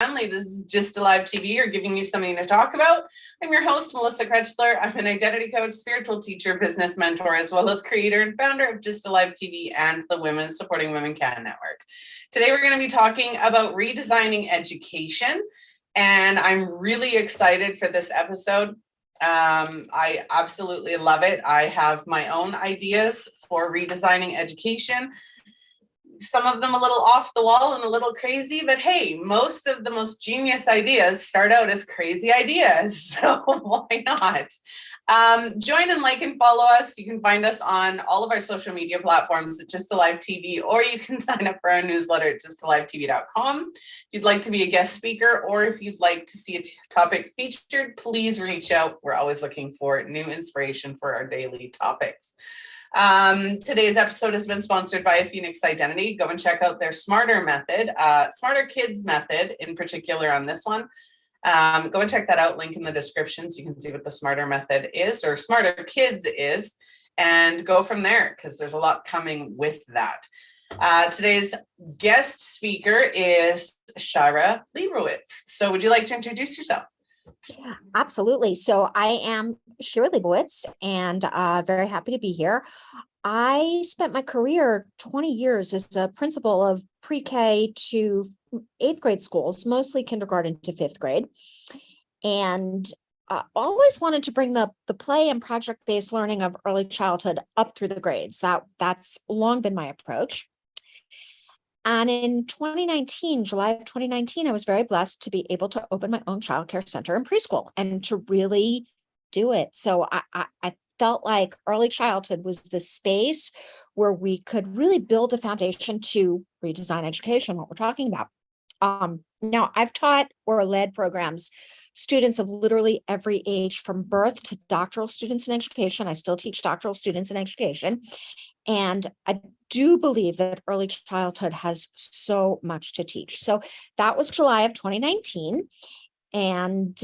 family. This is Just Alive TV, or giving you something to talk about. I'm your host, Melissa Krechler. I'm an identity coach, spiritual teacher, business mentor, as well as creator and founder of Just Alive TV and the Women Supporting Women Can Network. Today, we're going to be talking about redesigning education, and I'm really excited for this episode. I absolutely love it. I have my own ideas for redesigning education. Some of them a little off the wall and a little crazy, but hey, most of the most genius ideas start out as crazy ideas. So why not? Join and like and follow us. You can find us on all of our social media platforms at Just Alive TV, or you can sign up for our newsletter at justalivetv.com. If you'd like to be a guest speaker, or if you'd like to see a topic featured, please reach out. We're always looking for new inspiration for our daily topics. Today's episode has been sponsored by Phoenix Identity. Go and check out their Smarter method, Smarter Kids method in particular on this one. Go and check that out, link in the description so you can see what the Smarter method is, or Smarter Kids is, and go from there because there's a lot coming with that. Today's guest speaker is Shira Leibowitz. So would you like to introduce yourself? Yeah, absolutely. So I am Shira Leibowitz, and very happy to be here. I spent my career 20 years as a principal of pre-K to 8th grade schools, mostly kindergarten to 5th grade, and always wanted to bring the play and project-based learning of early childhood up through the grades. That's long been my approach. And in 2019, July of 2019, I was very blessed to be able to open my own childcare center and preschool and to really do it. So I felt like early childhood was the space where we could really build a foundation to redesign education, what we're talking about. Now, I've taught or led programs, students of literally every age from birth to doctoral students in education. I still teach doctoral students in education. And I do believe that early childhood has so much to teach. So that was July of 2019. And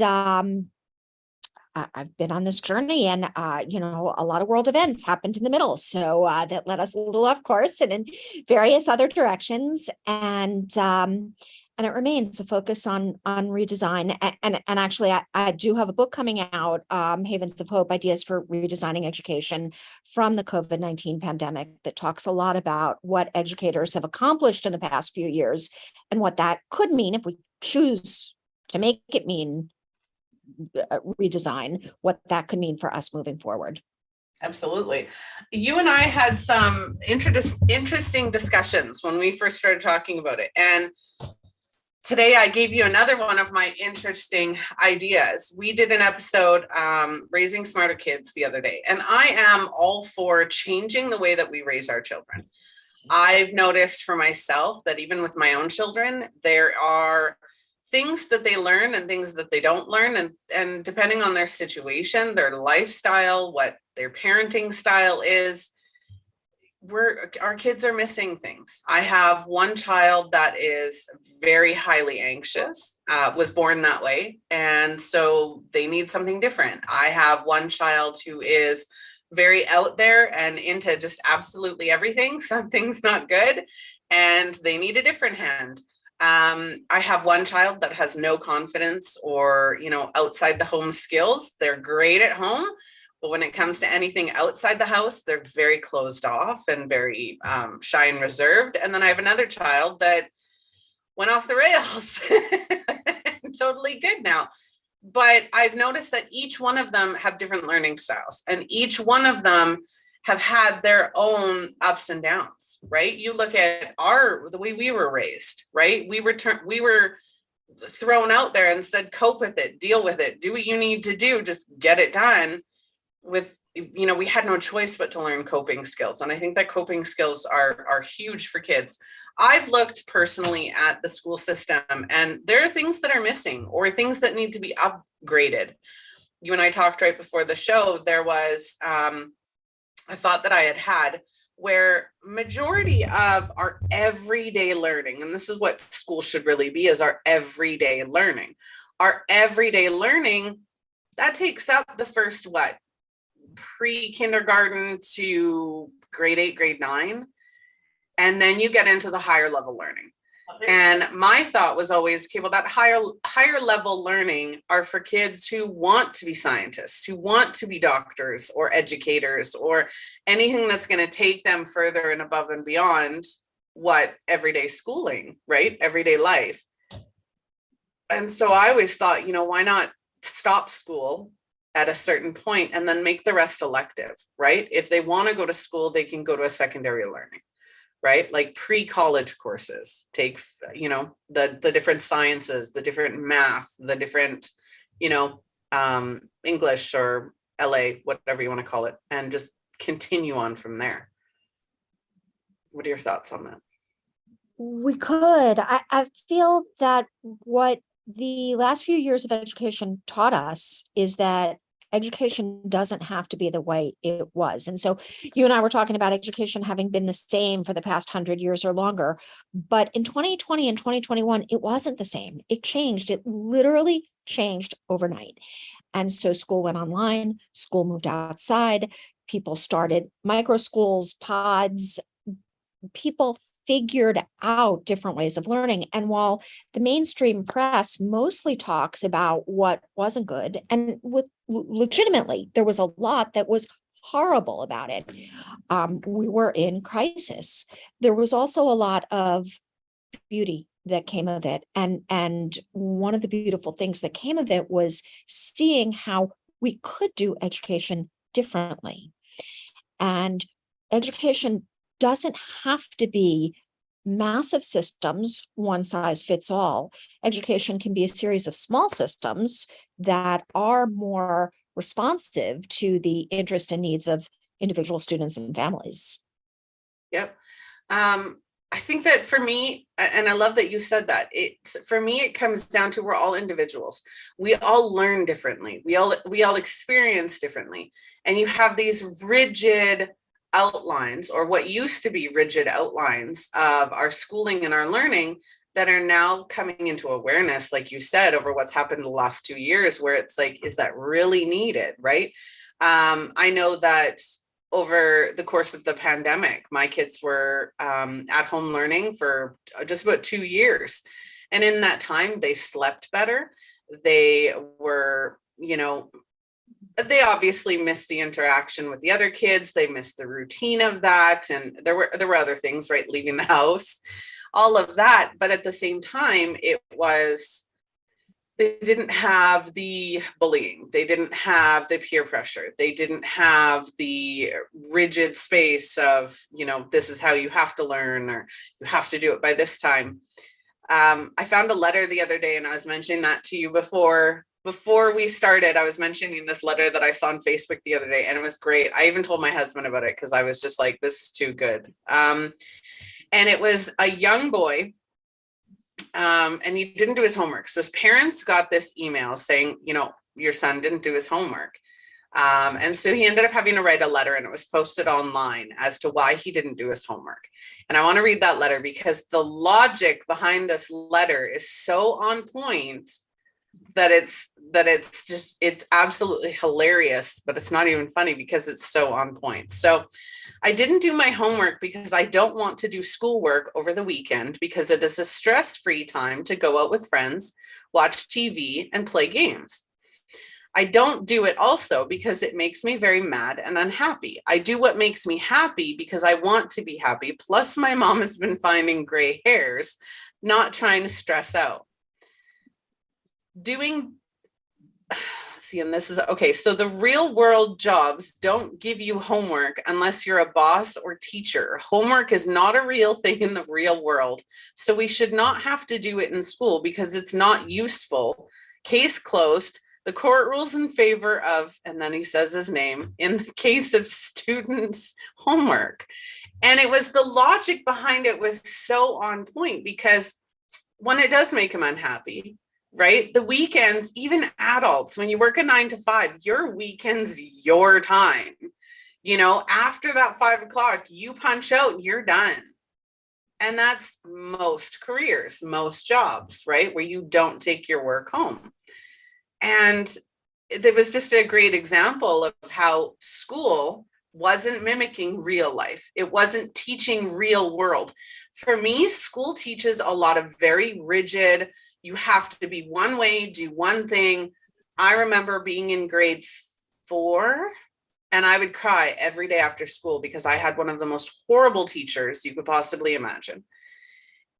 I've been on this journey, and a lot of world events happened in the middle. So that led us a little off course and in various other directions. And it remains a focus on redesign. And actually, I do have a book coming out, Havens of Hope, Ideas for Redesigning Education from the COVID-19 pandemic, that talks a lot about what educators have accomplished in the past few years and what that could mean if we choose to make it mean redesign, what that could mean for us moving forward. Absolutely. You and I had some interesting discussions when we first started talking about it. And today I gave you another one of my interesting ideas. We did an episode, Raising Smarter Kids, the other day, and I am all for changing the way that we raise our children. I've noticed for myself that even with my own children, there are things that they learn and things that they don't learn. And depending on their situation, their lifestyle, what their parenting style is, our kids are missing things. I have one child that is very highly anxious, was born that way. And so they need something different. I have one child who is very out there and into just absolutely everything. Something's not good, and they need a different hand. I have one child that has no confidence or, outside the home skills. They're great at home, but when it comes to anything outside the house, they're very closed off and very shy and reserved. And then I have another child that went off the rails. Totally good now. But I've noticed that each one of them have different learning styles, and each one of them have had their own ups and downs, right? You look at the way we were raised, right? We were thrown out there and said, cope with it, deal with it, do what you need to do, just get it done. We had no choice but to learn coping skills. And I think that coping skills are huge for kids. I've looked personally at the school system, and there are things that are missing or things that need to be upgraded. You and I talked right before the show. There was a thought that I had where majority of our everyday learning, and this is what school should really be, is our everyday learning. Our everyday learning, that takes up the first, pre-kindergarten to grade 8, grade 9. And then you get into the higher level learning. And my thought was always, okay, well, that higher level learning are for kids who want to be scientists, who want to be doctors or educators, or anything that's going to take them further and above and beyond what everyday schooling, right? Everyday life. And so I always thought, why not stop school at a certain point and then make the rest elective, right? If they want to go to school, they can go to a secondary learning, right? Like pre-college courses, take, the different sciences, the different math, the different, English or LA, whatever you want to call it, and just continue on from there. What are your thoughts on that? We could. I feel that what the last few years of education taught us is that education doesn't have to be the way it was. And so you and I were talking about education having been the same for the past 100 years or longer. But in 2020 and 2021, it wasn't the same. It changed. It literally changed overnight. And so school went online, school moved outside, people started micro schools, pods, people figured out different ways of learning. And while the mainstream press mostly talks about what wasn't good, and with legitimately, there was a lot that was horrible about it. We were in crisis. There was also a lot of beauty that came of it. And one of the beautiful things that came of it was seeing how we could do education differently. And education doesn't have to be massive systems, one size fits all. Education can be a series of small systems that are more responsive to the interest and needs of individual students and families. Yep. I think that for me, and I love that you said that, for me, it comes down to we're all individuals. We all learn differently. We all experience differently. And you have these rigid outlines, or what used to be rigid outlines of our schooling and our learning, that are now coming into awareness, like you said, over what's happened the last 2 years, where it's like, is that really needed, right? I know that over the course of the pandemic, my kids were at home learning for just about 2 years. And in that time, they slept better. They were, they obviously missed the interaction with the other kids. They missed the routine of that. And there were other things, right? Leaving the house, all of that. But at the same time, they didn't have the bullying. They didn't have the peer pressure. They didn't have the rigid space of, this is how you have to learn, or you have to do it by this time. I found a letter the other day, and I was mentioning that to you before we started. I was mentioning this letter that I saw on Facebook the other day, and it was great. I even told my husband about it because I was just like, this is too good. And it was a young boy, and he didn't do his homework. So his parents got this email saying, your son didn't do his homework. And so he ended up having to write a letter, and it was posted online as to why he didn't do his homework. And I want to read that letter because the logic behind this letter is so on point that it's absolutely hilarious, but it's not even funny because it's so on point. So I didn't do my homework because I don't want to do schoolwork over the weekend, because it is a stress-free time to go out with friends, watch TV, and play games. I don't do it also because it makes me very mad and unhappy. I do what makes me happy because I want to be happy. Plus, my mom has been finding gray hairs, not trying to stress out. And this is okay. So the real world jobs don't give you homework unless you're a boss or teacher. Homework is not a real thing in the real world. So we should not have to do it in school because it's not useful. Case closed. The court rules in favor of, and then he says his name, in the case of students' homework. And it was the logic behind it was so on point, because when it does make them unhappy, right? The weekends, even adults, when you work a 9 to 5, your weekend's your time. After that 5 o'clock, you punch out, you're done. And that's most careers, most jobs, right? Where you don't take your work home. And there was just a great example of how school wasn't mimicking real life. It wasn't teaching real world. For me, school teaches a lot of very rigid, you have to be one way, do one thing. I remember being in grade 4 and I would cry every day after school because I had one of the most horrible teachers you could possibly imagine.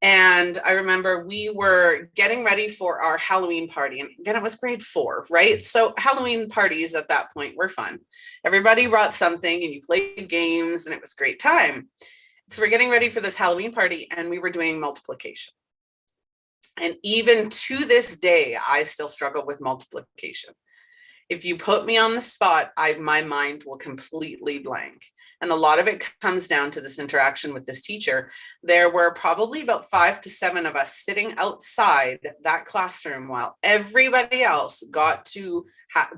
And I remember we were getting ready for our Halloween party. And again, it was grade 4, right? So Halloween parties at that point were fun. Everybody brought something and you played games and it was a great time. So we're getting ready for this Halloween party and we were doing multiplication. And even to this day, I still struggle with multiplication. If you put me on the spot, my mind will completely blank. And a lot of it comes down to this interaction with this teacher. There were probably about 5 to 7 of us sitting outside that classroom while everybody else got to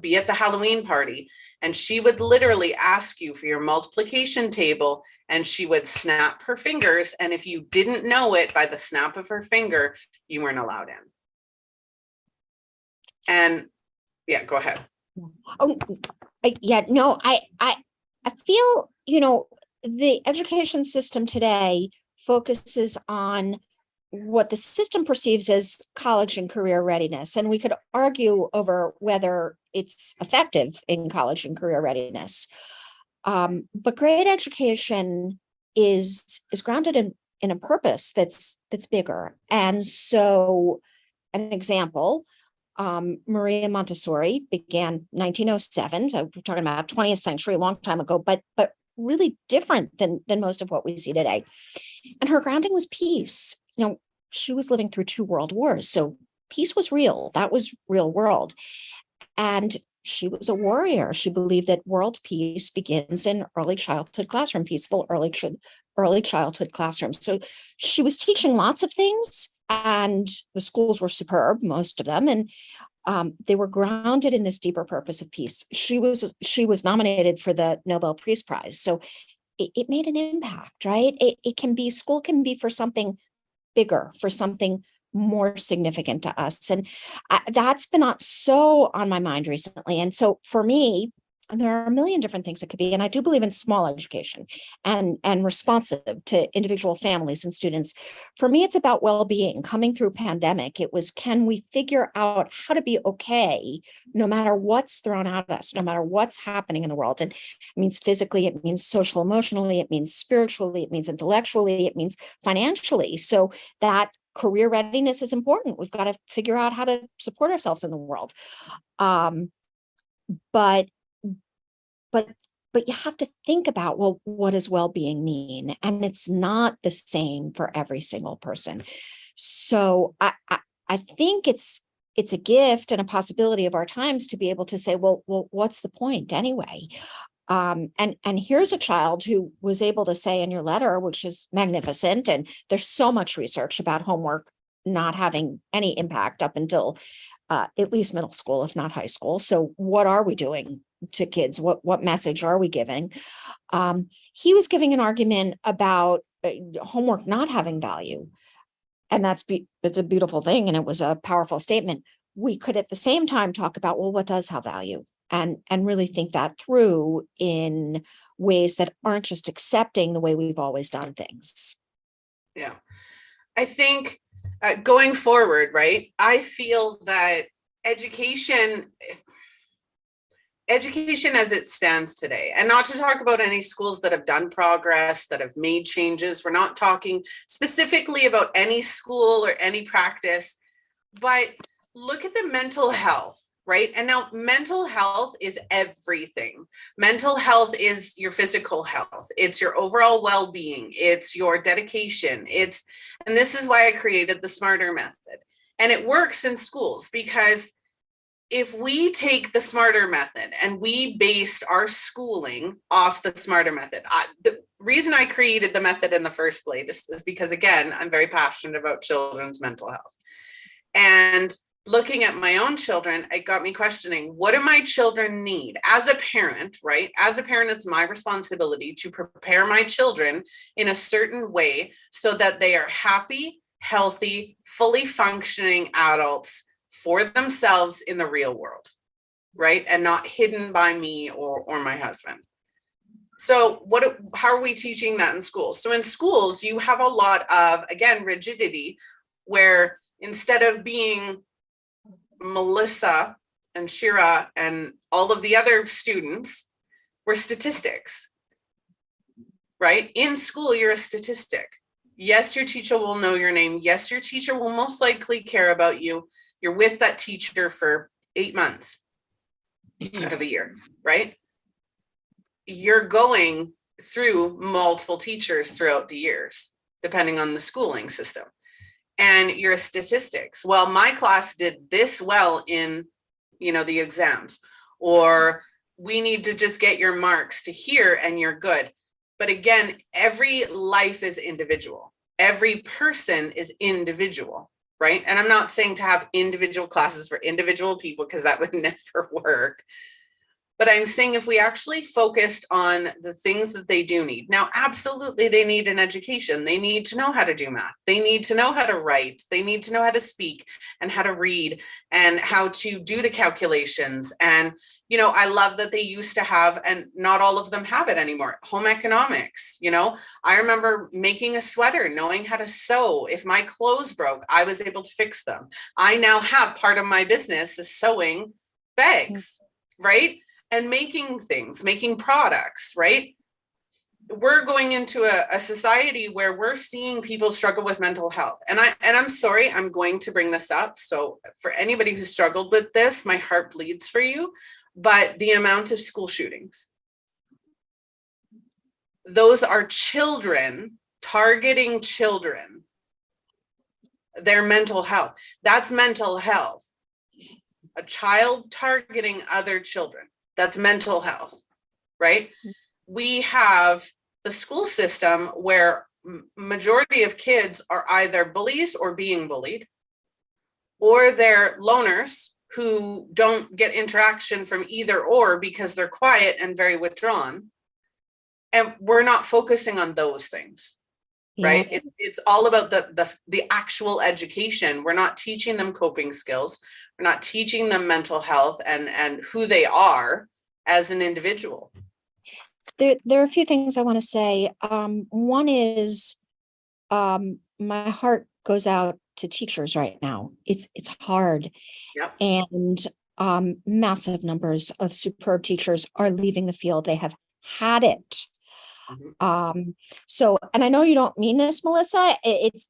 be at the Halloween party. And she would literally ask you for your multiplication table and she would snap her fingers. And if you didn't know it by the snap of her finger, you weren't allowed in. And yeah, go ahead. Oh, yeah, no, I feel, the education system today focuses on what the system perceives as college and career readiness. And we could argue over whether it's effective in college and career readiness. But great education is grounded in a purpose that's bigger. And so an example, Maria Montessori began 1907. So we're talking about 20th century, a long time ago, but really different than most of what we see today. And her grounding was peace. She was living through 2 world wars. So peace was real. That was real world. And she was a warrior. She believed that world peace begins in early childhood classroom, peaceful early childhood classrooms. So she was teaching lots of things, and the schools were superb, most of them, and they were grounded in this deeper purpose of peace. She was nominated for the Nobel Peace Prize, so it made an impact, right? School can be for something bigger, for something more significant to us. And that's been so on my mind recently. And so for me, there are a million different things it could be. And I do believe in small education and responsive to individual families and students. For me, it's about well-being. Coming through pandemic, it was, can we figure out how to be okay no matter what's thrown at us, no matter what's happening in the world? And it means physically, it means social, emotionally, it means spiritually, it means intellectually, it means financially. So that career readiness is important. We've got to figure out how to support ourselves in the world. But you have to think about, well, what does well-being mean? And it's not the same for every single person. So I think it's a gift and a possibility of our times to be able to say, well, what's the point anyway? And here's a child who was able to say in your letter, which is magnificent, and there's so much research about homework not having any impact up until at least middle school, if not high school. So what are we doing to kids? What message are we giving? He was giving an argument about homework not having value. And it's a beautiful thing. And it was a powerful statement. We could at the same time talk about, well, what does have value? And really think that through in ways that aren't just accepting the way we've always done things. Yeah. I think going forward, right, I feel that education as it stands today, and not to talk about any schools that have done progress, that have made changes. We're not talking specifically about any school or any practice, but look at the mental health. Right. And now mental health is everything. Mental health is your physical health. It's your overall well-being. It's your dedication. And this is why I created the SMARTER method. And it works in schools because if we take the SMARTER method and we based our schooling off the SMARTER method, the reason I created the method in the first place is because, again, I'm very passionate about children's mental health. And looking at my own children, it got me questioning, what do my children need? As a parent, right? As a parent, it's my responsibility to prepare my children in a certain way so that they are happy, healthy, fully functioning adults for themselves in the real world, right? And not hidden by me or my husband. So how are we teaching that in schools? So in schools, you have a lot of, again, rigidity, where instead of being Melissa and Shira and all of the other students, we're statistics, right? In school, you're a statistic. Yes, your teacher will know your name. Yes, your teacher will most likely care about you. You're with that teacher for 8 months out of a year, right? You're going through multiple teachers throughout the years, depending on the schooling system. And your statistics. Well, my class did this well in, the exams, or we need to just get your marks to here and you're good. But again, every life is individual. Every person is individual, right? And I'm not saying to have individual classes for individual people, because that would never work. But I'm saying if we actually focused on the things that they do need. Now, absolutely, they need an education. They need to know how to do math. They need to know how to write. They need to know how to speak and how to read and how to do the calculations. And, I love that they used to have, and not all of them have it anymore, home economics. I remember making a sweater, knowing how to sew. If my clothes broke, I was able to fix them. I now have part of my business is sewing bags, right? And making things, making products, right? We're going into a society where we're seeing people struggle with mental health. And I'm sorry, I'm going to bring this up. So for anybody who struggled with this, my heart bleeds for you. But the amount of school shootings, those are children targeting children, their mental health. That's mental health. A child targeting other children. That's mental health, right? We have the school system where majority of kids are either bullies or being bullied, or they're loners who don't get interaction from either or because they're quiet and very withdrawn. And we're not focusing on those things, right? Yeah. It's all about the actual education. We're not teaching them coping skills. We're not teaching them mental health and who they are as an individual. There are a few things I want to say. One is my heart goes out to teachers right now. It's hard. Yep. And massive numbers of superb teachers are leaving the field. They have had it. So, and I know you don't mean this, Melissa.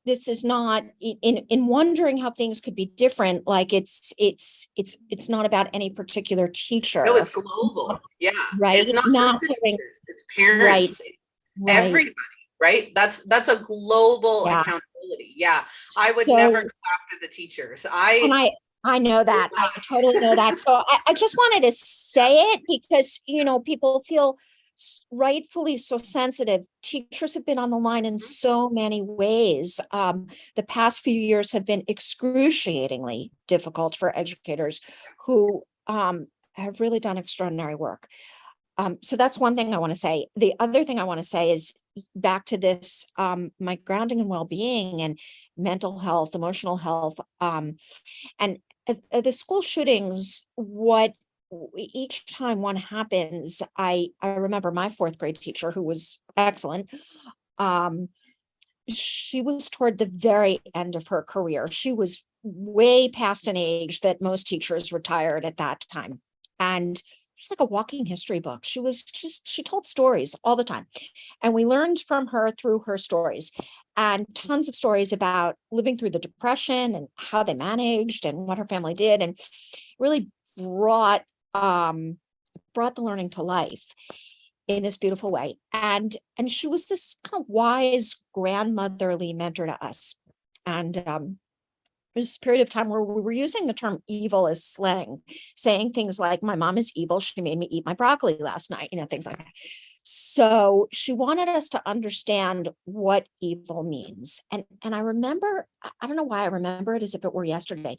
This is not in wondering how things could be different. Like it's not about any particular teacher. No, it's global. Yeah. Right. It's not just the teachers, it's parents, right. Everybody, right? That's a global accountability. Yeah. I would never go after the teachers. I know that. I totally know that. So I just wanted to say it because, people feel rightfully so sensitive. Teachers have been on the line in so many ways. The past few years have been excruciatingly difficult for educators who have really done extraordinary work. So that's one thing I want to say. The other thing I want to say is back to this, my grounding and well-being and mental health, emotional health, and the school shootings, each time one happens, I remember my fourth grade teacher who was excellent. She was toward the very end of her career. She was way past an age that most teachers retired at that time. And she's like a walking history book. She told stories all the time. And we learned from her through her stories, and tons of stories about living through the Depression and how they managed and what her family did, and really brought the learning to life in this beautiful way. And she was this kind of wise grandmotherly mentor to us. And there was this period of time where we were using the term evil as slang, saying things like, my mom is evil, she made me eat my broccoli last night, things like that. So she wanted us to understand what evil means. And I remember, I don't know why I remember it as if it were yesterday,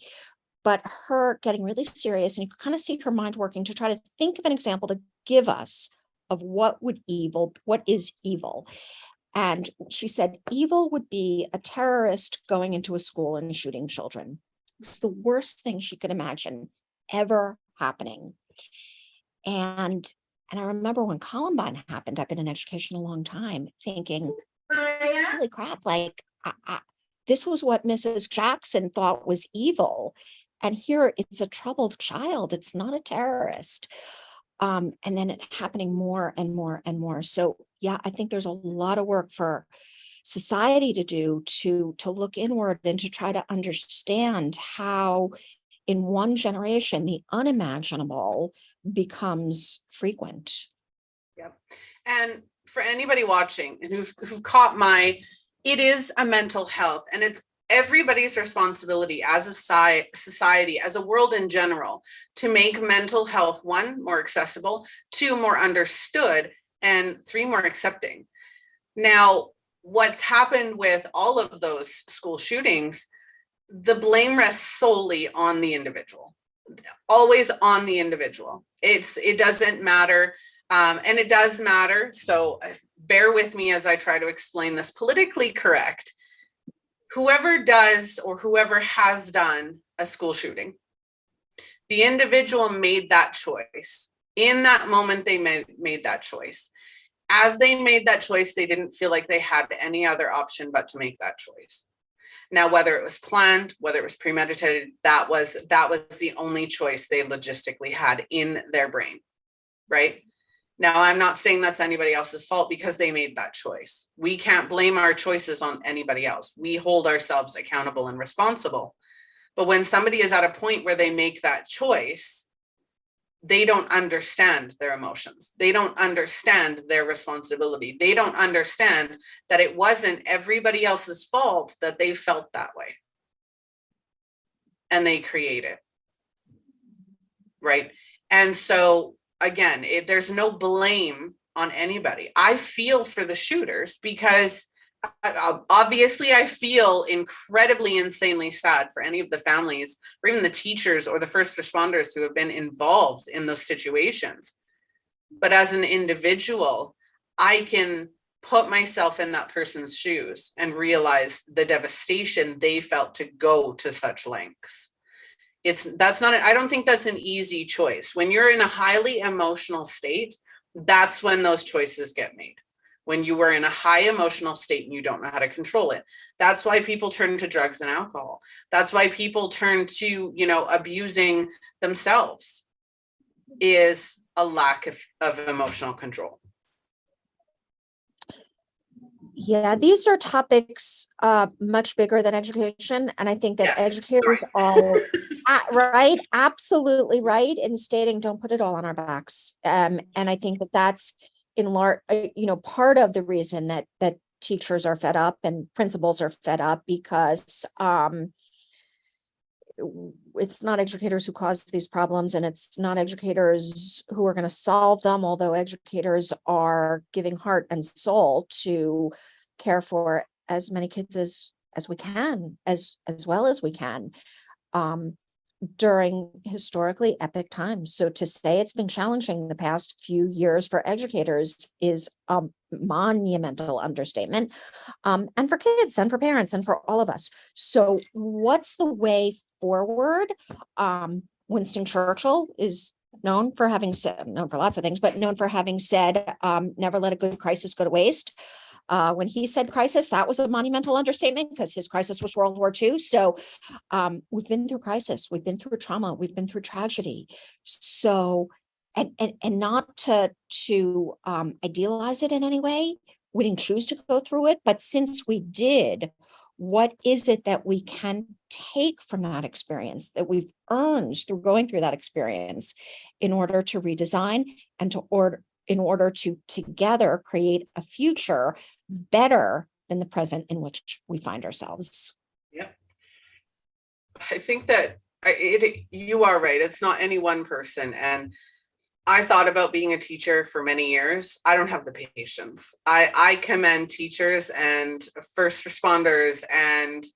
but her getting really serious, and you could kind of see her mind working to try to think of an example to give us of what is evil. And she said, evil would be a terrorist going into a school and shooting children. It's the worst thing she could imagine ever happening. And And I remember when Columbine happened, I've been in education a long time, thinking, holy crap, like this was what Mrs. Jackson thought was evil. And here it's a troubled child. It's not a terrorist. And then it happening more and more and more. So yeah, I think there's a lot of work for society to do to look inward and to try to understand how in one generation the unimaginable becomes frequent. Yep. And for anybody watching and who've caught it is a mental health, and it's everybody's responsibility as a society, as a world in general, to make mental health, 1, more accessible, 2, more understood, and 3, more accepting. Now, what's happened with all of those school shootings, the blame rests solely on the individual, always on the individual. It doesn't matter. And it does matter. So bear with me as I try to explain this politically correct. Whoever does or whoever has done a school shooting, the individual made that choice. In that moment, they made that choice. As they made that choice, they didn't feel like they had any other option but to make that choice. Now, whether it was planned, whether it was premeditated, that was the only choice they logistically had in their brain, right? Now, I'm not saying that's anybody else's fault because they made that choice. We can't blame our choices on anybody else. We hold ourselves accountable and responsible. But when somebody is at a point where they make that choice, they don't understand their emotions. They don't understand their responsibility. They don't understand that it wasn't everybody else's fault that they felt that way. And they create it. Right? And so again, there's no blame on anybody. I feel for the shooters because obviously I feel incredibly, insanely sad for any of the families or even the teachers or the first responders who have been involved in those situations. But as an individual, I can put myself in that person's shoes and realize the devastation they felt to go to such lengths. I don't think that's an easy choice. When you're in a highly emotional state, that's when those choices get made. When you are in a high emotional state and you don't know how to control it. That's why people turn to drugs and alcohol. That's why people turn to, abusing themselves, is a lack of emotional control. Yeah, these are topics much bigger than education. And I think that educators are right, absolutely right in stating don't put it all on our backs. And I think that that's in large, part of the reason that teachers are fed up and principals are fed up, because it's not educators who cause these problems, and it's not educators who are going to solve them, although educators are giving heart and soul to care for as many kids as we can, as well as we can, during historically epic times. So to say it's been challenging the past few years for educators is a monumental understatement, and for kids and for parents and for all of us. So what's the way forward? Winston Churchill is known for lots of things, but known for having said, never let a good crisis go to waste. When he said crisis, that was a monumental understatement because his crisis was World War II. So we've been through crisis, we've been through trauma, we've been through tragedy. So, and not to idealize it in any way, we didn't choose to go through it, but since we did, what is it that we can take from that experience that we've earned through going through that experience in order to redesign and in order to together create a future better than the present in which we find ourselves? Yeah, I think that you are right. It's not any one person. And I thought about being a teacher for many years. I don't have the patience. I commend teachers and first responders and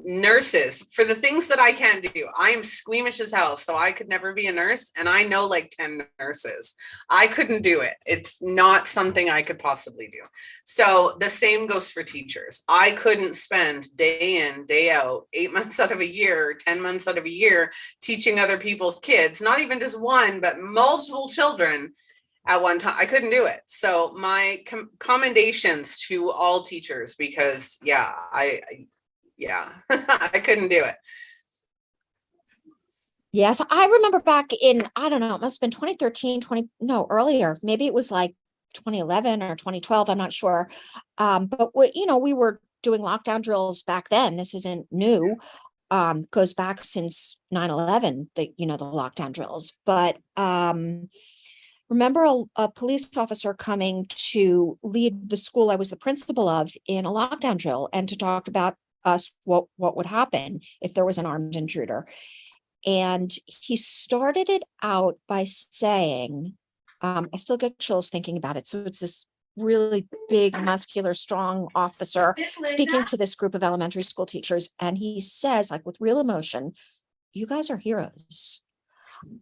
nurses for the things that I can't do. I am squeamish as hell, so I could never be a nurse. And I know like 10 nurses. I couldn't do it. It's not something I could possibly do. So the same goes for teachers. I couldn't spend day in, day out, 8 months out of a year, 10 months out of a year, teaching other people's kids, not even just one, but multiple children at one time. I couldn't do it. So my commendations to all teachers, because I I couldn't do it. Yes, I remember back in, I don't know, it must have been 2013, earlier. Maybe it was like 2011 or 2012. I'm not sure. But we were doing lockdown drills back then. This isn't new. Goes back since 9/11, the lockdown drills. But remember a police officer coming to lead the school I was the principal of in a lockdown drill and to talk about what would happen if there was an armed intruder. And he started it out by saying, I still get chills thinking about it. So it's this really big, muscular, strong officer speaking to this group of elementary school teachers. And he says, like with real emotion, you guys are heroes.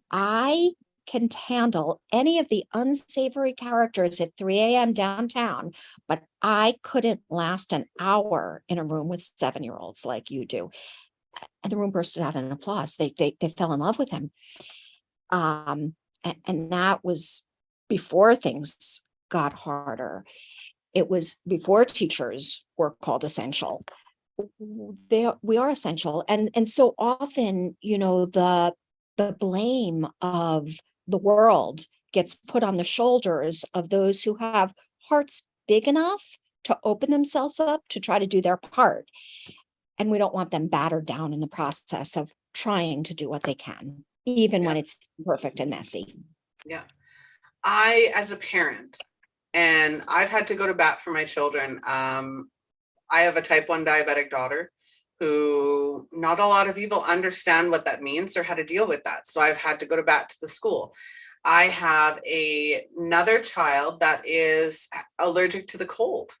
I can handle any of the unsavory characters at 3 a.m. downtown, but I couldn't last an hour in a room with 7-year-olds like you do. And the room bursted out in applause. They fell in love with him. And that was before things got harder. It was before teachers were called essential. We are essential. And so often, the blame of the world gets put on the shoulders of those who have hearts big enough to open themselves up to try to do their part. And we don't want them battered down in the process of trying to do what they can, even when it's perfect and messy. Yeah. I, as a parent, and I've had to go to bat for my children. I have a type 1 diabetic daughter who not a lot of people understand what that means or how to deal with that. So I've had to go to bat to the school. I have another child that is allergic to the cold.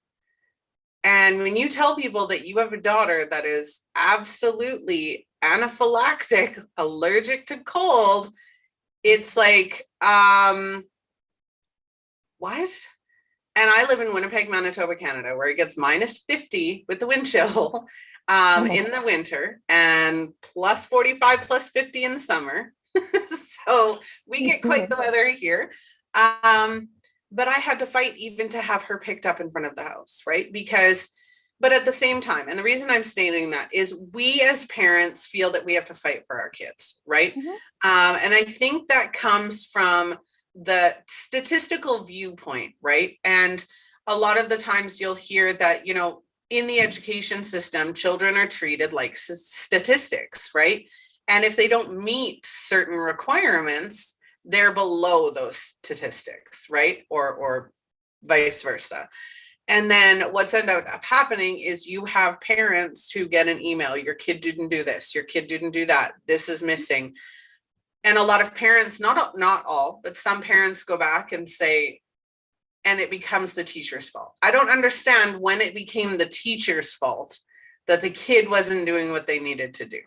And when you tell people that you have a daughter that is absolutely anaphylactic, allergic to cold, it's like, what? And I live in Winnipeg, Manitoba, Canada, where it gets minus 50 with the wind chill in the winter and plus 45, plus 50 in the summer. So we get quite the weather here. But I had to fight even to have her picked up in front of the house, right? But at the same time, and the reason I'm stating that is we as parents feel that we have to fight for our kids, right? Mm-hmm. And I think that comes from the statistical viewpoint, right? And a lot of the times you'll hear that, in the education system, children are treated like statistics, right? And if they don't meet certain requirements, they're below those statistics, right? Or vice versa. And then what's ended up happening is you have parents who get an email, your kid didn't do this, your kid didn't do that, this is missing. And a lot of parents, not all, but some parents go back and say, and it becomes the teacher's fault. I don't understand when it became the teacher's fault that the kid wasn't doing what they needed to do,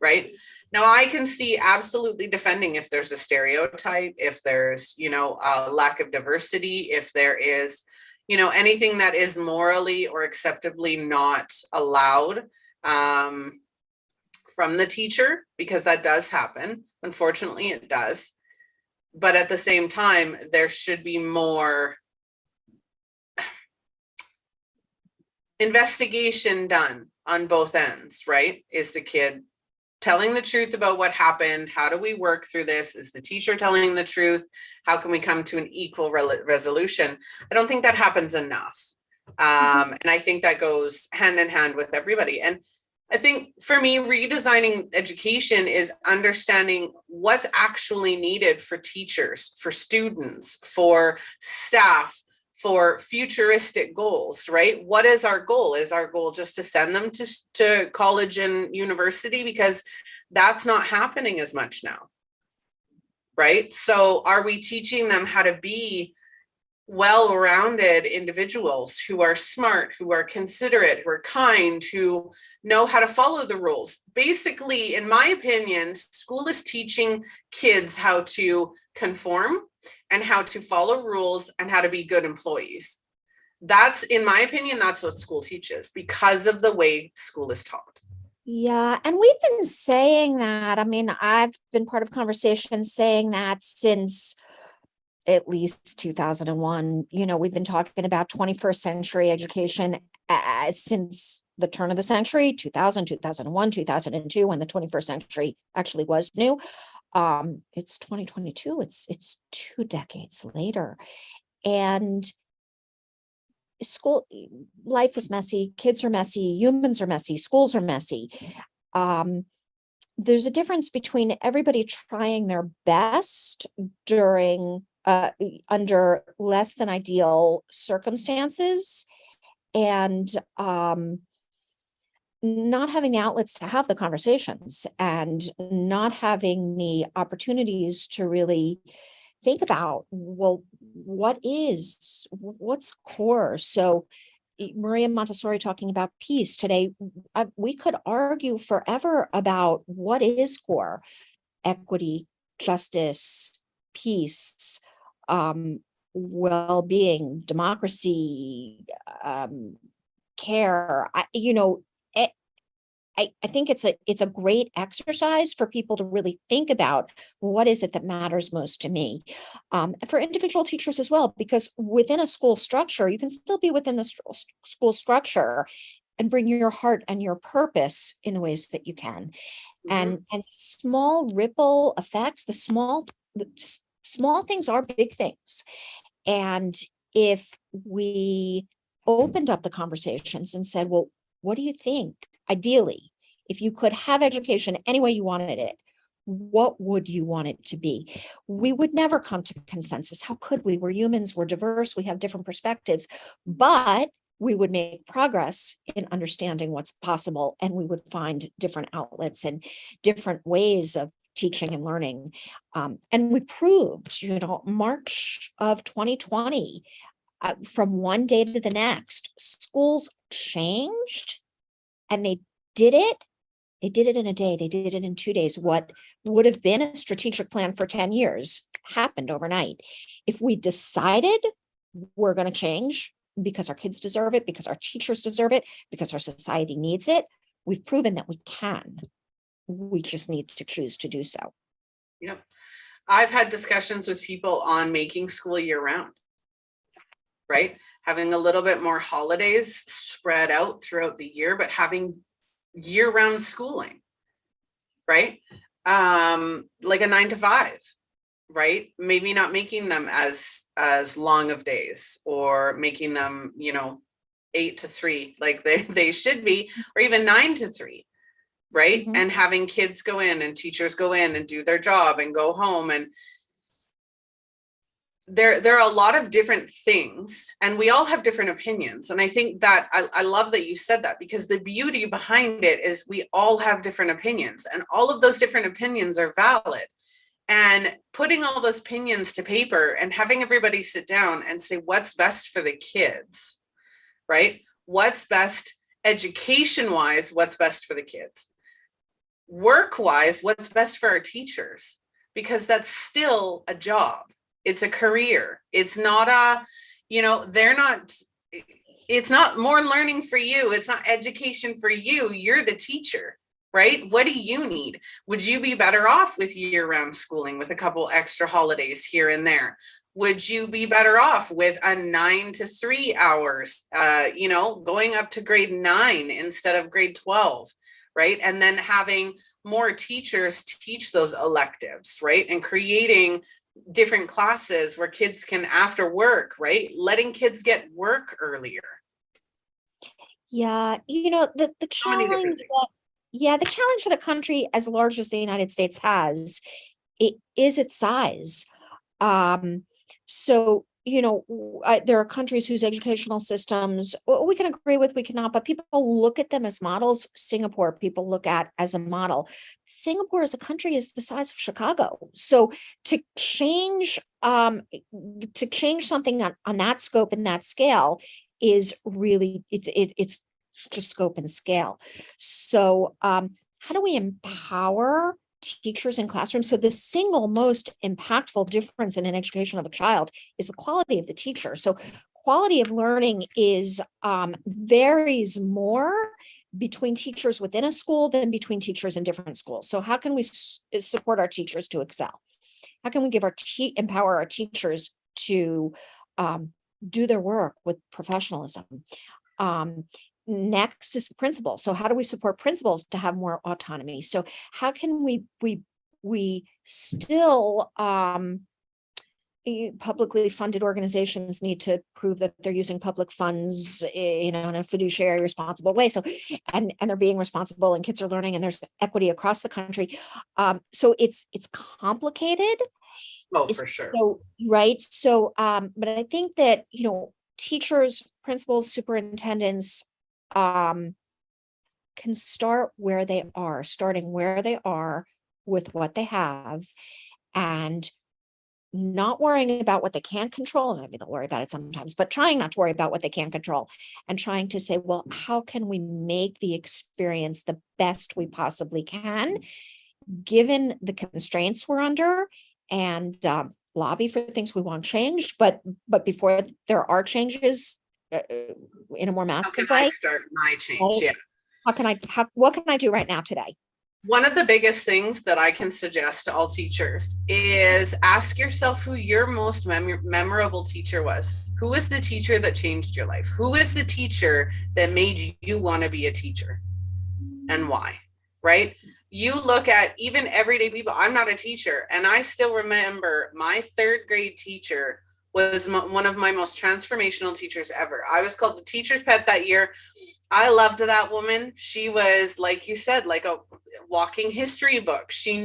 right? Now, I can see absolutely defending if there's a stereotype, if there's, a lack of diversity, if there is, anything that is morally or acceptably not allowed from the teacher, because that does happen. Unfortunately, it does. But at the same time, there should be more investigation done on both ends, right? Is the kid telling the truth about what happened? How do we work through this? Is the teacher telling the truth? How can we come to an equal resolution? I don't think that happens enough. And I think that goes hand in hand with everybody. And I think for me, redesigning education is understanding what's actually needed for teachers, for students, for staff, for futuristic goals, right? What is our goal? Is our goal just to send them to college and university? Because that's not happening as much now, right? So are we teaching them how to be well-rounded individuals who are smart, who are considerate, who are kind, who know how to follow the rules? Basically, in my opinion, school is teaching kids how to conform and how to follow rules and how to be good employees. That's, in my opinion, that's what school teaches because of the way school is taught. Yeah. And we've been saying that. I mean, I've been part of conversations saying that since at least 2001. We've been talking about 21st century education since the turn of the century, 2000, 2001, 2002, when the 21st century actually was new. It's 2022. It's 2 decades later. And school life is messy, kids are messy, humans are messy, schools are messy. There's a difference between everybody trying their best during under less than ideal circumstances and not having the outlets to have the conversations and not having the opportunities to really think about, well, what's core? So Maria Montessori talking about peace today, we could argue forever about what is core: equity, justice, peace, well-being, democracy, care. I think it's a great exercise for people to really think about what is it that matters most to me, for individual teachers as well, because within a school structure, you can still be within the school structure and bring your heart and your purpose in the ways that you can. And small ripple effects, the small things are big things. And if we opened up the conversations and said, well, what do you think? Ideally, if you could have education any way you wanted it, what would you want it to be? We would never come to consensus. How could we? We're humans, we're diverse, we have different perspectives, but we would make progress in understanding what's possible, and we would find different outlets and different ways of teaching and learning. And we proved, March of 2020, from one day to the next, schools changed. And they did it in a day. They did it in 2 days. What would have been a strategic plan for 10 years happened overnight. If we decided we're going to change because our kids deserve it, because our teachers deserve it, because our society needs it, we've proven that we can. We just need to choose to do so. Yep. I've had discussions with people on making school year round, right? Having a little bit more holidays spread out throughout the year, but having year-round schooling, right? Like a 9 to 5, right? Maybe not making them as long of days, or making them, 8 to 3, like they should be, or even 9 to 3, right? And having kids go in and teachers go in and do their job and go home. And there are a lot of different things, and we all have different opinions. And I think that I love that you said that, because the beauty behind it is we all have different opinions, and all of those different opinions are valid. And putting all those opinions to paper and having everybody sit down and say, what's best for the kids, right? What's best education-wise, what's best for the kids? Work-wise, what's best for our teachers? Because that's still a job. It's a career. It's not it's not more learning for you. It's not education for you. You're the teacher, right? What do you need? Would you be better off with year-round schooling with a couple extra holidays here and there? Would you be better off with a 9 to 3 hours, going up to grade 9 instead of grade 12, right? And then having more teachers teach those electives, right? And creating different classes where kids can, after work, right? Letting kids get work earlier. Yeah, the challenge the challenge that a country as large as the United States has, it is its size. So, there are countries whose educational systems we can agree with, we cannot, but people look at them as models. Singapore, people look at as a model. Singapore as a country is the size of Chicago. So to change something on that scope and that scale is really, it's just scope and scale. So how do we empower teachers in classrooms? So the single most impactful difference in an education of a child is the quality of the teacher. So quality of learning is varies more between teachers within a school than between teachers in different schools. So how can we support our teachers to excel? How can we give empower our teachers to do their work with professionalism. Next is the principal. So how do we support principals to have more autonomy? So how can we still publicly funded organizations need to prove that they're using public funds, in a fiduciary responsible way. So, and they're being responsible, and kids are learning, and there's equity across the country. So it's complicated. Oh, for sure. So, right. So, but I think that, teachers, principals, superintendents, can start where they are, starting where they are with what they have, and not worrying about what they can't control. Maybe they'll worry about it sometimes, but trying not to worry about what they can't control, and trying to say, well, how can we make the experience the best we possibly can, given the constraints we're under, and lobby for things we want changed. But before there are changes in a more massive way, how can I start my change? Right? Yeah. What can I do right now today? One of the biggest things that I can suggest to all teachers is ask yourself who your most memorable teacher was. Who is the teacher that changed your life? Who is the teacher that made you want to be a teacher, and why? Right? You look at even everyday people. I'm not a teacher, and I still remember my third grade teacher was one of my most transformational teachers ever. I was called the teacher's pet that year. I loved that woman. She was, like you said, like a walking history book. She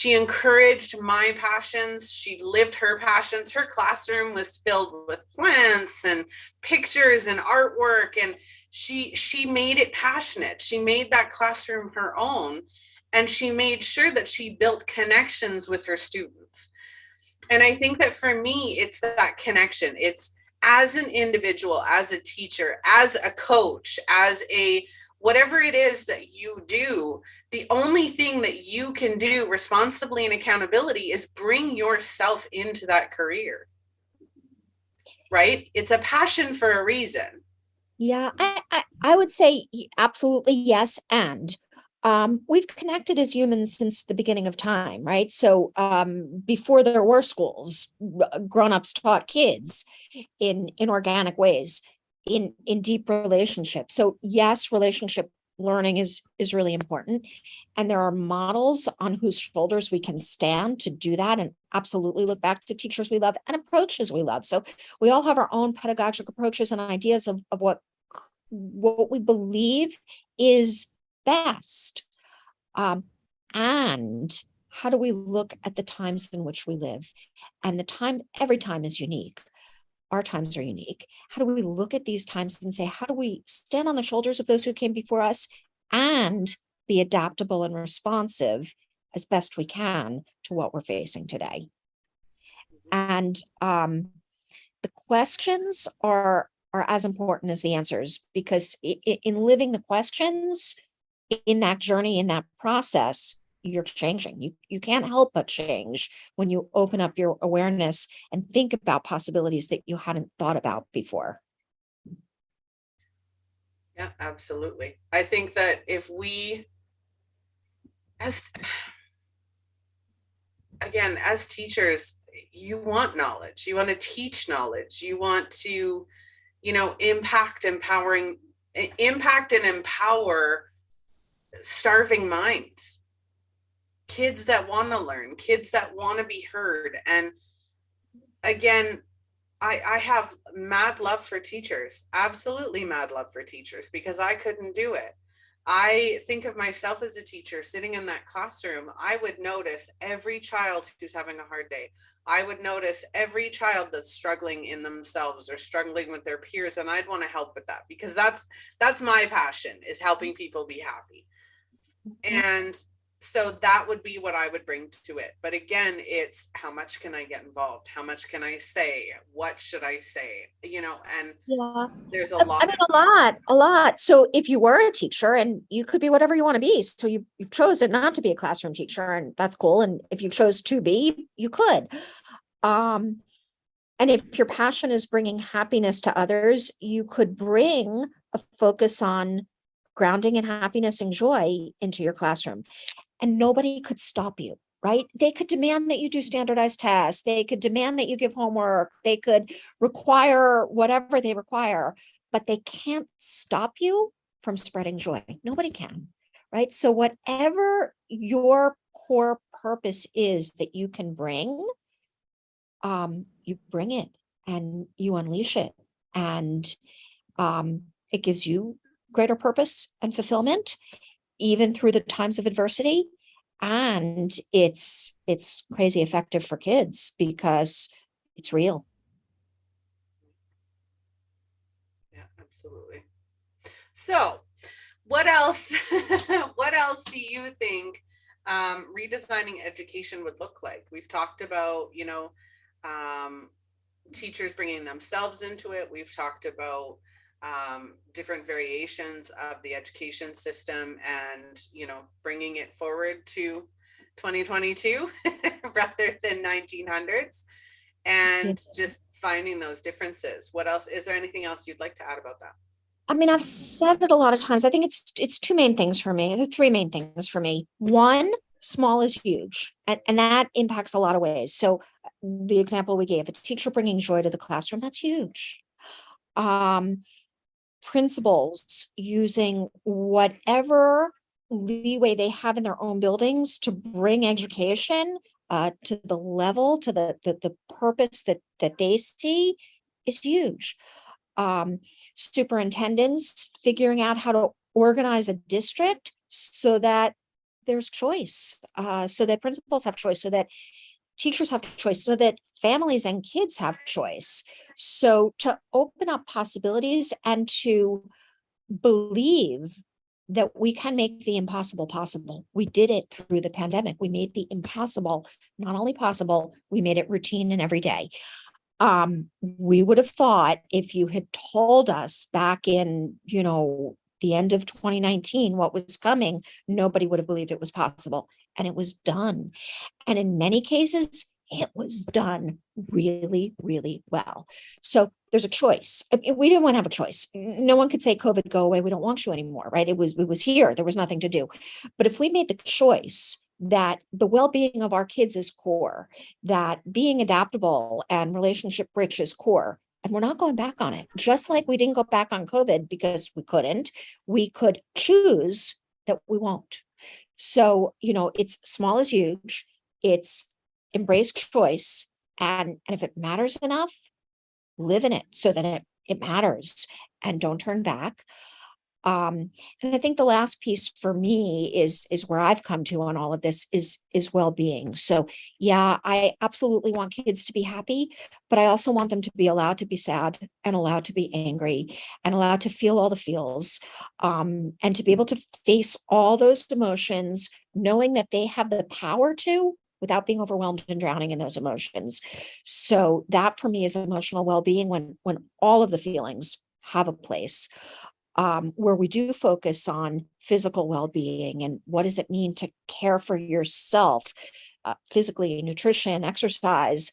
encouraged my passions. She lived her passions. Her classroom was filled with plants and pictures and artwork. And she made it passionate. She made that classroom her own. And she made sure that she built connections with her students. And I think that for me, it's that connection. It's as an individual, as a teacher, as a coach, as a whatever it is that you do, the only thing that you can do responsibly and accountability is bring yourself into that career. Right? It's a passion for a reason. Yeah, I would say absolutely yes. And we've connected as humans since the beginning of time, right? So before there were schools, grown-ups taught kids in organic ways, in deep relationships. So yes, relationship learning is really important. And there are models on whose shoulders we can stand to do that, and absolutely look back to teachers we love and approaches we love. So we all have our own pedagogic approaches and ideas of what we believe is best. And how do we look at the times in which we live? And every time is unique. Our times are unique. How do we look at these times and say, how do we stand on the shoulders of those who came before us and be adaptable and responsive as best we can to what we're facing today? And the questions are as important as the answers, because in living the questions, in that journey, in that process, you're changing. You can't help but change when you open up your awareness and think about possibilities that you hadn't thought about before. Yeah, absolutely. I think that if we, as teachers, you want knowledge, you want to teach knowledge, you want to, impact and empower starving minds, kids that want to learn, kids that want to be heard. And again, I have mad love for teachers, absolutely mad love for teachers, because I couldn't do it. I think of myself as a teacher sitting in that classroom. I would notice every child who's having a hard day. I would notice every child that's struggling in themselves or struggling with their peers. And I'd want to help with that, because that's my passion, is helping people be happy. And so that would be what I would bring to it. But again, it's how much can I get involved? How much can I say? What should I say? And yeah, there's a lot. A lot. So if you were a teacher, and you could be whatever you want to be, so you've chosen not to be a classroom teacher, and that's cool. And if you chose to be, you could. And if your passion is bringing happiness to others, you could bring a focus on grounding and happiness and joy into your classroom. And nobody could stop you. right? They could demand that you do standardized tests. They could demand that you give homework. They could require whatever they require, but they can't stop you from spreading joy. Nobody can, right? So whatever your core purpose is that you can bring, you bring it and you unleash it. And it gives you greater purpose and fulfillment, even through the times of adversity. And it's crazy effective for kids because it's real. Yeah, absolutely. So what else, what else do you think redesigning education would look like? We've talked about, teachers bringing themselves into it. We've talked about different variations of the education system and, bringing it forward to 2022 rather than 1900s, and just finding those differences. What else? Is there anything else you'd like to add about that? I mean, I've said it a lot of times. I think it's two main things for me. There are three main things for me. One, small is huge, and that impacts a lot of ways. So the example we gave, a teacher bringing joy to the classroom, that's huge. Principals using whatever leeway they have in their own buildings to bring education to the level, to the purpose that they see is huge. Superintendents figuring out how to organize a district so that there's choice, so that principals have choice, so that teachers have choice, so that families and kids have choice. So to open up possibilities and to believe that we can make the impossible possible. We did it through the pandemic. We made the impossible not only possible, we made it routine and every day. We would have thought, if you had told us back in, the end of 2019, what was coming, nobody would have believed it was possible. And it was done. And in many cases, it was done really, really well. So there's a choice. I mean, we didn't want to have a choice. No one could say, COVID, go away. We don't want you anymore, right? It was here. There was nothing to do. But if we made the choice that the well-being of our kids is core, that being adaptable and relationship rich is core, and we're not going back on it. Just like we didn't go back on COVID because we couldn't, we could choose that we won't. So, it's small is huge. It's embrace choice. And if it matters enough, live in it so that it matters and don't turn back. And I think the last piece for me is where I've come to on all of this is well-being. So yeah, I absolutely want kids to be happy, but I also want them to be allowed to be sad and allowed to be angry and allowed to feel all the feels, and to be able to face all those emotions, knowing that they have the power to, without being overwhelmed and drowning in those emotions. So that for me is emotional well-being, when all of the feelings have a place. Where we do focus on physical well-being and what does it mean to care for yourself, physically, nutrition, exercise,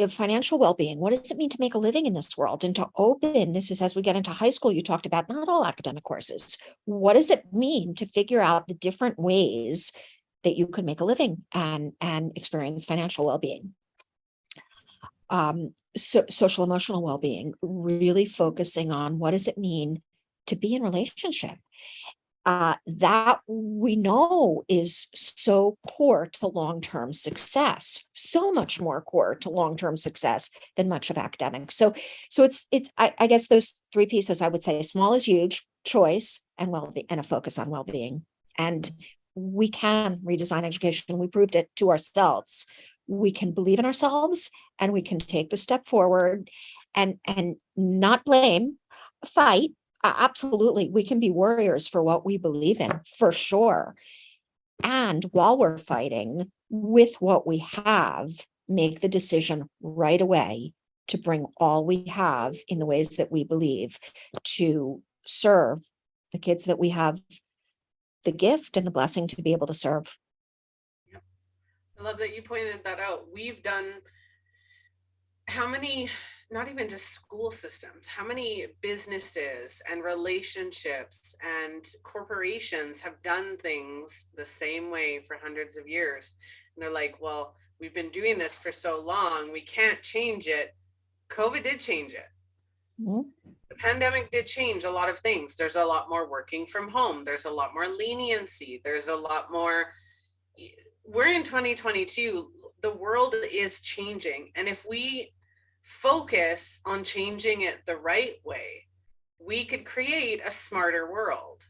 financial well-being. What does it mean to make a living in this world and to open? This is as we get into high school, you talked about not all academic courses. What does it mean to figure out the different ways that you could make a living and experience financial well-being? So social emotional well-being, really focusing on what does it mean to be in relationship, that we know is so core to long-term success, so much more core to long-term success than much of academics. So it's I guess those three pieces I would say: small is huge, choice, and well-being, and a focus on well-being. And we can redesign education. We proved it to ourselves. We can believe in ourselves and we can take the step forward and not blame, fight. Absolutely. We can be warriors for what we believe in, for sure. And while we're fighting with what we have, make the decision right away to bring all we have in the ways that we believe to serve the kids that we have the gift and the blessing to be able to serve. I love that you pointed that out. We've done how many not even just school systems, how many businesses and relationships and corporations have done things the same way for hundreds of years? And they're like, well, we've been doing this for so long, we can't change it. COVID did change it. Mhm. The pandemic did change a lot of things. There's a lot more working from home. There's a lot more leniency. There's a lot more. We're in 2022. The world is changing. And if we focus on changing it the right way, we could create a smarter world.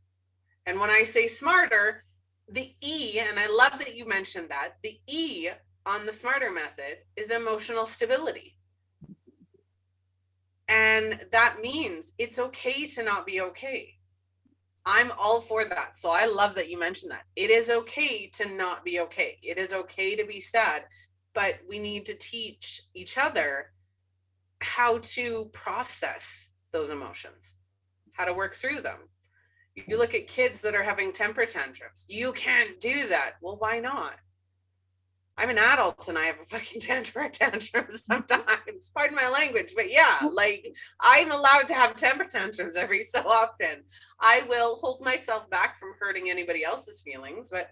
And when I say smarter, the E, and I love that you mentioned that, the E on the smarter method is emotional stability. And that means it's okay to not be okay. I'm all for that. So I love that you mentioned that. It is okay to not be okay. It is okay to be sad, but we need to teach each other how to process those emotions, how to work through them. You look at kids that are having temper tantrums. You can't do that. Well, why not? I'm an adult and I have a fucking temper tantrum sometimes. Pardon my language, but yeah, like I'm allowed to have temper tantrums every so often. I will hold myself back from hurting anybody else's feelings, but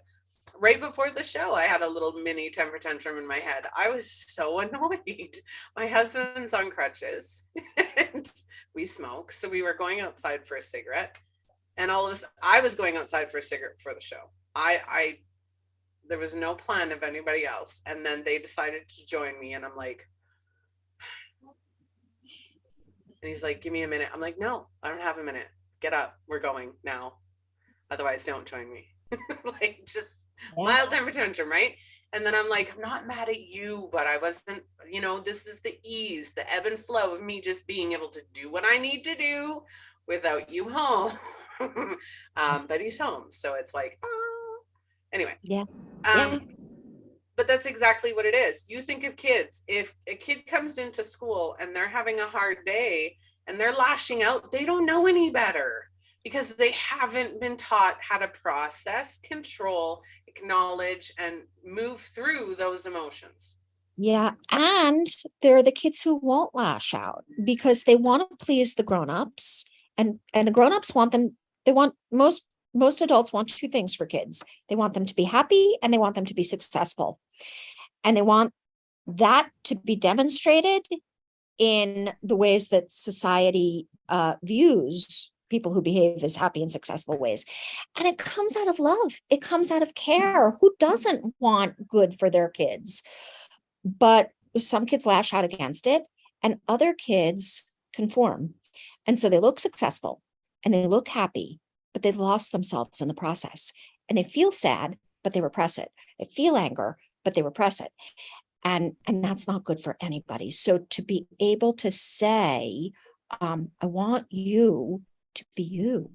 right before the show, I had a little mini temper tantrum in my head. I was so annoyed. My husband's on crutches and we smoke. So we were going outside for a cigarette, and all of us, I was going outside for a cigarette before the show. There was no plan of anybody else. And then they decided to join me. And I'm like, and he's like, give me a minute. I'm like, no, I don't have a minute. Get up. We're going now. Otherwise, don't join me. Like just mild temper tantrum, right? And then I'm like, I'm not mad at you, but I wasn't, this is the ease, the ebb and flow of me just being able to do what I need to do without you home. But he's home. So it's like, anyway. Yeah. But that's exactly what it is. You think of kids, if a kid comes into school and they're having a hard day and they're lashing out, they don't know any better because they haven't been taught how to process, control, acknowledge, and move through those emotions. Yeah. And they're the kids who won't lash out because they want to please the grown-ups, and the grown-ups want them, most adults want two things for kids. They want them to be happy and they want them to be successful. And they want that to be demonstrated in the ways that society views people who behave as happy and successful ways. And it comes out of love. It comes out of care. Who doesn't want good for their kids? But some kids lash out against it and other kids conform. And so they look successful and they look happy, but they lost themselves in the process. And they feel sad, but they repress it. They feel anger, but they repress it. And that's not good for anybody. So to be able to say, I want you to be you.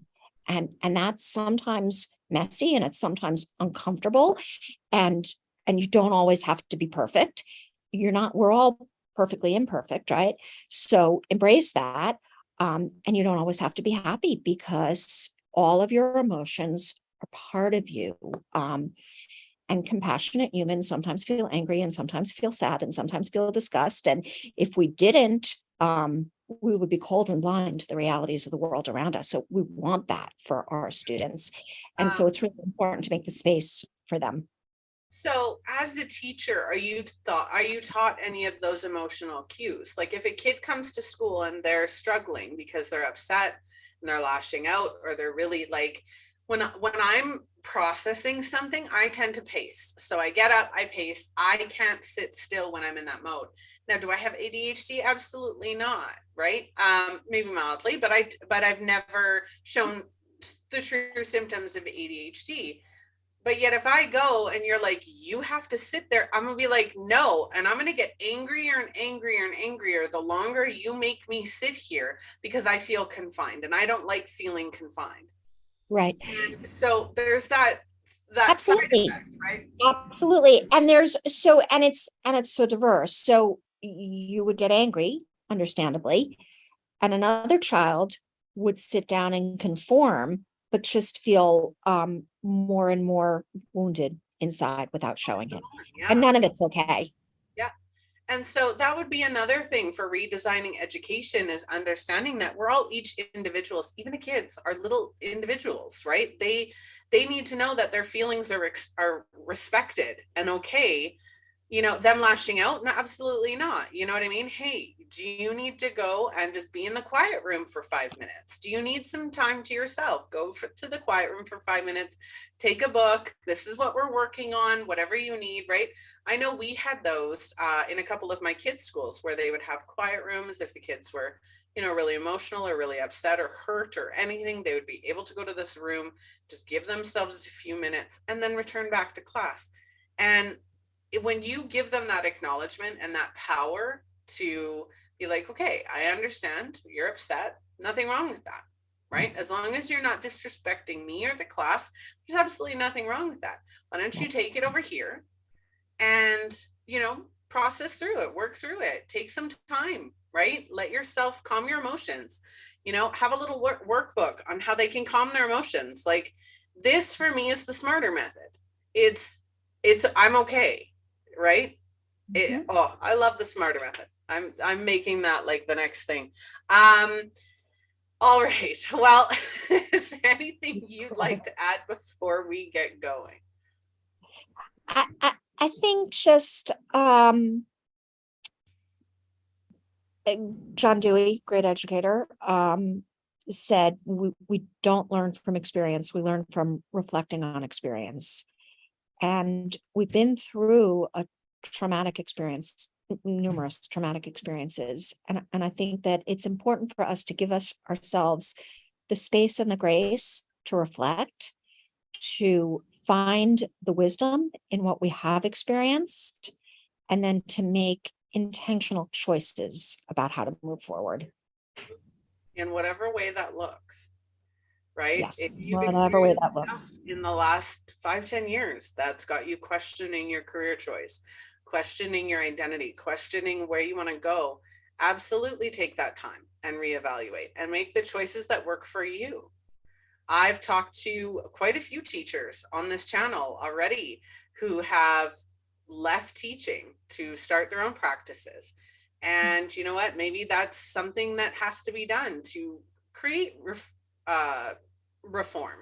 And that's sometimes messy and it's sometimes uncomfortable. And you don't always have to be perfect. We're all perfectly imperfect, right? So embrace that. And you don't always have to be happy because all of your emotions are part of you. And compassionate humans sometimes feel angry and sometimes feel sad and sometimes feel disgust. And if we didn't, we would be cold and blind to the realities of the world around us. So we want that for our students. And so it's really important to make the space for them. So as a teacher, are you taught any of those emotional cues? Like if a kid comes to school and they're struggling because they're upset and they're lashing out, or they're really like, when I'm processing something, I tend to pace. So I get up, I pace. I can't sit still when I'm in that mode. Now, do I have ADHD? Absolutely not. Right? Maybe mildly, but I've never shown the true symptoms of ADHD. But yet if I go and you're like, you have to sit there, I'm going to be like, no. And I'm going to get angrier and angrier and angrier the longer you make me sit here because I feel confined and I don't like feeling confined. Right. And so there's that Absolutely. side effect, right? Absolutely. And it's so diverse. So you would get angry, understandably, and another child would sit down and conform, but just feel more and more wounded inside without showing it. Yeah. And none of it's okay. Yeah. And so that would be another thing for redesigning education, is understanding that we're all each individuals. Even the kids are little individuals, right? They need to know that their feelings are respected and okay. You know, them lashing out? No, absolutely not. You know what I mean? Hey, do you need to go and just be in the quiet room for 5 minutes? Do you need some time to yourself? To the quiet room for 5 minutes, take a book. This is what we're working on, whatever you need, right? I know we had those in a couple of my kids' schools where they would have quiet rooms if the kids were, you know, really emotional or really upset or hurt or anything. They would be able to go to this room, just give themselves a few minutes, and then return back to class. And when you give them that acknowledgement and that power to be like, okay, I understand you're upset, nothing wrong with that, right? As long as you're not disrespecting me or the class, there's absolutely nothing wrong with that. Why don't you take it over here and, you know, process through it, work through it, take some time, right? Let yourself calm your emotions, you know, have a little workbook on how they can calm their emotions. Like, this for me is the smarter method. It's I'm okay, right? Oh, I love the smarter method. I'm making that like the next thing. All right. Well, is there anything you'd like to add before we get going? I think just John Dewey, great educator, said we don't learn from experience, we learn from reflecting on experience. And we've been through a traumatic experience, numerous traumatic experiences. And I think that it's important for us to give ourselves the space and the grace to reflect, to find the wisdom in what we have experienced, and then to make intentional choices about how to move forward. In whatever way that looks, right? Yes, if you've whatever way that experienced looks. in the last 5-10 years that's got you questioning your career choice, questioning your identity, questioning where you want to go, absolutely take that time and reevaluate and make the choices that work for you. I've talked to quite a few teachers on this channel already who have left teaching to start their own practices. And you know what? Maybe that's something that has to be done to create reform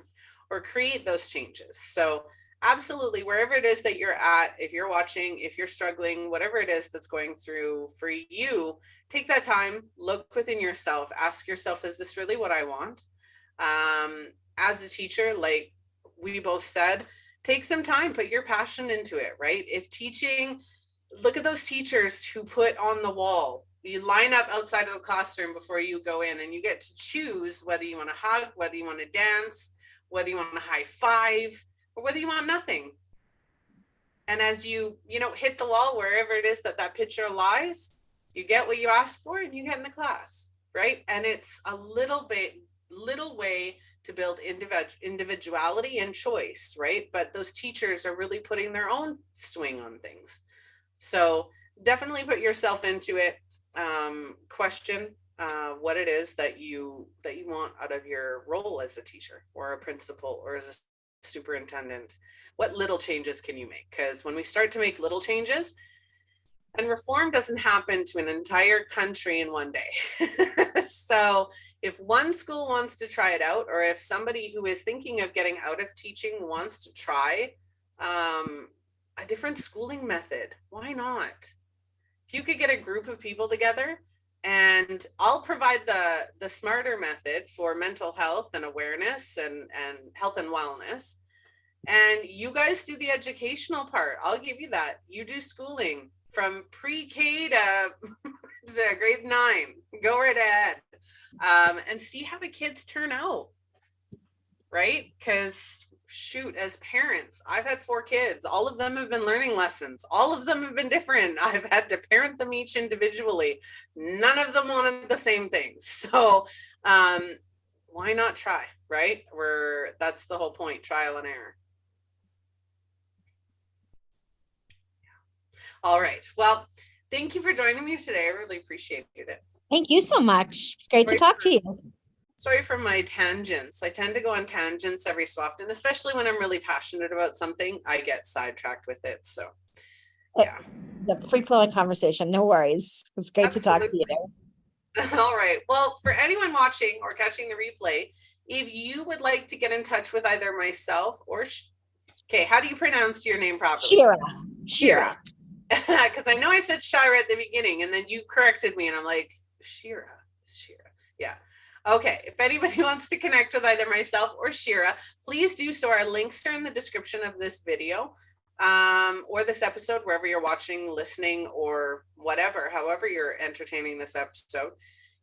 or create those changes. So absolutely, wherever it is that you're at, if you're watching, if you're struggling, whatever it is that's going through for you, take that time, look within yourself, ask yourself, is this really what I want? As a teacher, like we both said, take some time, put your passion into it, right? If teaching, look at those teachers who put on the wall, you line up outside of the classroom before you go in, and you get to choose whether you want to hug, whether you want to dance, whether you want to high five, or whether you want nothing. And as you hit the wall, wherever it is that that picture lies, you get what you asked for and you get in the class, right? And it's a little way to build individuality and choice, right? But those teachers are really putting their own swing on things. So definitely put yourself into it. Question what it is that you want out of your role as a teacher or a principal or as a superintendent. What little changes can you make? Because when we start to make little changes, and reform doesn't happen to an entire country in one day. So if one school wants to try it out, or if somebody who is thinking of getting out of teaching wants to try a different schooling method, why not? If you could get a group of people together, and I'll provide the smarter method for mental health and awareness and health and wellness, and you guys do the educational part. I'll give you that. You do schooling from pre-K to grade 9. Go right ahead, and see how the kids turn out, right? Because shoot, as parents, I've had 4 kids. All of them have been learning lessons. All of them have been different. I've had to parent them each individually. None of them wanted the same things. So why not try, right? That's the whole point, trial and error. All right. Well, thank you for joining me today. I really appreciated it. Thank you so much. It's great to talk to you. Sorry for my tangents. I tend to go on tangents every so often, especially when I'm really passionate about something. I get sidetracked with it. So, yeah. It's a free flowing conversation. No worries. It was great to talk to you. All right. Well, for anyone watching or catching the replay, if you would like to get in touch with either myself or, okay, how do you pronounce your name properly? Shira. Shira. Because I know I said Shira at the beginning and then you corrected me and I'm like, Shira. Yeah. Okay. If anybody wants to connect with either myself or Shira, please do so. Our links are in the description of this video or this episode, wherever you're watching, listening, or whatever, however you're entertaining this episode.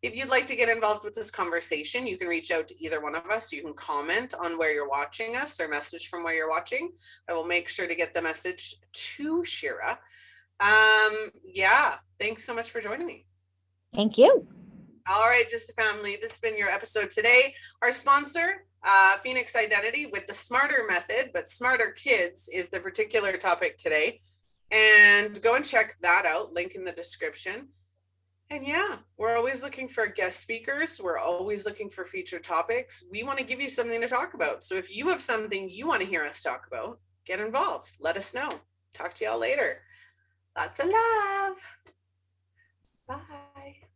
If you'd like to get involved with this conversation, you can reach out to either one of us. You can comment on where you're watching us or message from where you're watching. I will make sure to get the message to Shira. Yeah, thanks so much for joining me. Thank you. All right, Just a Family, this has been your episode today. Our sponsor, Phoenix Identity, with the smarter method, but smarter kids is the particular topic today. And go and check that out, link in the description. And yeah, we're always looking for guest speakers. We're always looking for featured topics. We want to give you something to talk about. So if you have something you want to hear us talk about, get involved. Let us know. Talk to y'all later. Lots of love. Bye.